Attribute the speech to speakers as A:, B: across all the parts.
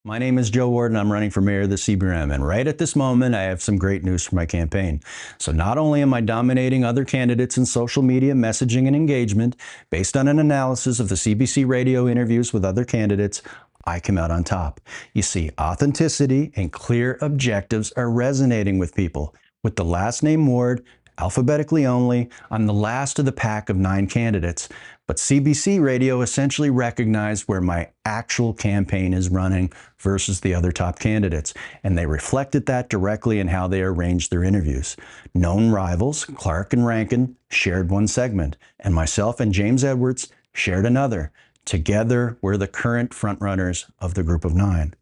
A: My name is Joe Ward and I'm running for mayor of the CBRM. And right at this moment, I have some great news for my campaign. So not only am I dominating other candidates in social media messaging and engagement, based on an analysis of the CBC radio interviews with other candidates, I came out on top. You see, authenticity and clear objectives are resonating with people. With the last name Ward, alphabetically only, I'm the last of the pack of 9 candidates. But CBC Radio essentially recognized where my actual campaign is running versus the other top candidates, and they reflected that directly in how they arranged their interviews. Known rivals, Clark and Rankin, shared one segment, and myself and James Edwards shared another. Together, we're the current frontrunners of the group of 9.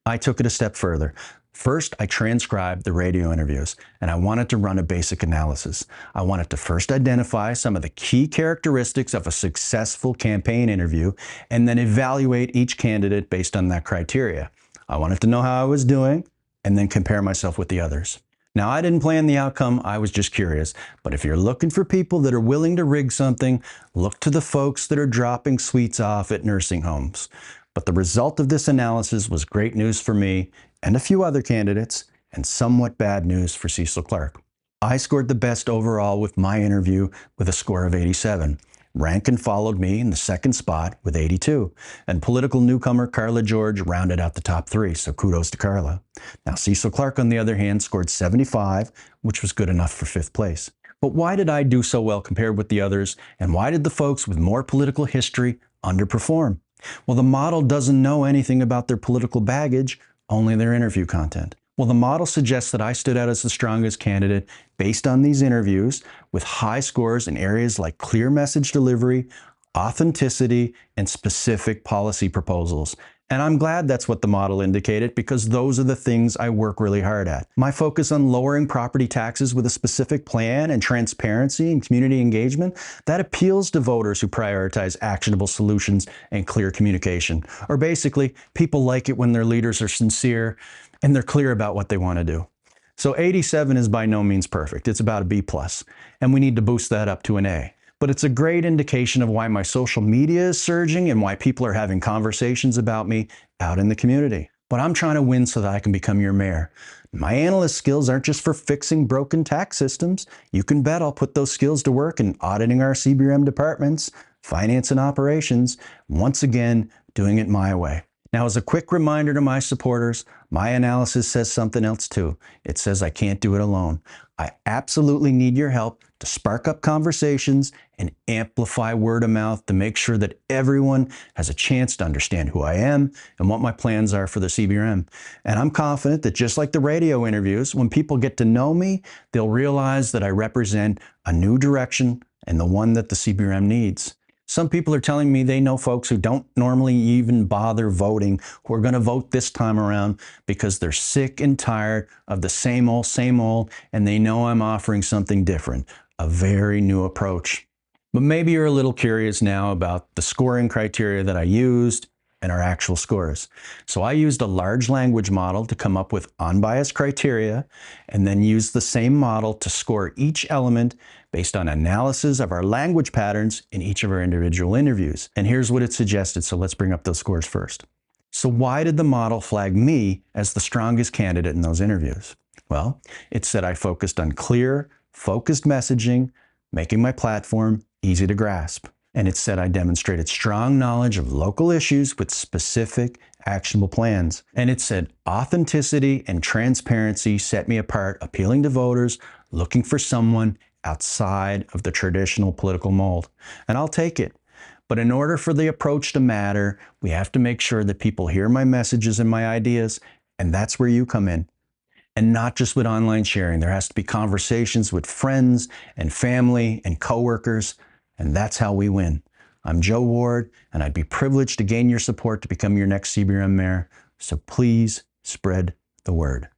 A: I took it a step further. First, I transcribed the radio interviews, and I wanted to run a basic analysis. I wanted to first identify some of the key characteristics of a successful campaign interview, and then evaluate each candidate based on that criteria. I wanted to know how I was doing, and then compare myself with the others. Now, I didn't plan the outcome, I was just curious. But if you're looking for people that are willing to rig something, look to the folks that are dropping sweets off at nursing homes. But the result of this analysis was great news for me and a few other candidates, and somewhat bad news for Cecil Clark. I scored the best overall with my interview with a score of 87. Rankin followed me in the second spot with 82, and political newcomer Carla George rounded out the top 3, so kudos to Carla. Now, Cecil Clark, on the other hand, scored 75, which was good enough for 5th place. But why did I do so well compared with the others, and why did the folks with more political history underperform? Well, the model doesn't know anything about their political baggage, only their interview content. Well, the model suggests that I stood out as the strongest candidate based on these interviews with high scores in areas like clear message delivery, authenticity, and specific policy proposals. And I'm glad that's what the model indicated, because those are the things I work really hard at. My focus on lowering property taxes with a specific plan and transparency and community engagement, that appeals to voters who prioritize actionable solutions and clear communication. Or basically, people like it when their leaders are sincere and they're clear about what they want to do. So 87 is by no means perfect. It's about a B+, and we need to boost that up to an A. But it's a great indication of why my social media is surging and why people are having conversations about me out in the community. But I'm trying to win so that I can become your mayor. My analyst skills aren't just for fixing broken tax systems. You can bet I'll put those skills to work in auditing our CBRM departments, finance and operations, once again, doing it my way. Now, as a quick reminder to my supporters, my analysis says something else too. It says I can't do it alone. I absolutely need your help to spark up conversations and amplify word of mouth to make sure that everyone has a chance to understand who I am and what my plans are for the CBRM. And I'm confident that just like the radio interviews, when people get to know me, they'll realize that I represent a new direction and the one that the CBRM needs. Some people are telling me they know folks who don't normally even bother voting who are going to vote this time around because they're sick and tired of the same old, and they know I'm offering something different, a very new approach. But maybe you're a little curious now about the scoring criteria that I used and our actual scores. So I used a large language model to come up with unbiased criteria, and then used the same model to score each element based on analysis of our language patterns in each of our individual interviews. And here's what it suggested, so let's bring up those scores first. So why did the model flag me as the strongest candidate in those interviews? Well, it said I focused on clear, focused messaging, making my platform easy to grasp. And it said I demonstrated strong knowledge of local issues with specific, actionable plans. And it said authenticity and transparency set me apart, appealing to voters looking for someone outside of the traditional political mold. And I'll take it. But in order for the approach to matter, we have to make sure that people hear my messages and my ideas, and that's where you come in. And not just with online sharing. There has to be conversations with friends and family and coworkers, and that's how we win. I'm Joe Ward, and I'd be privileged to gain your support to become your next CBRM mayor, so please spread the word.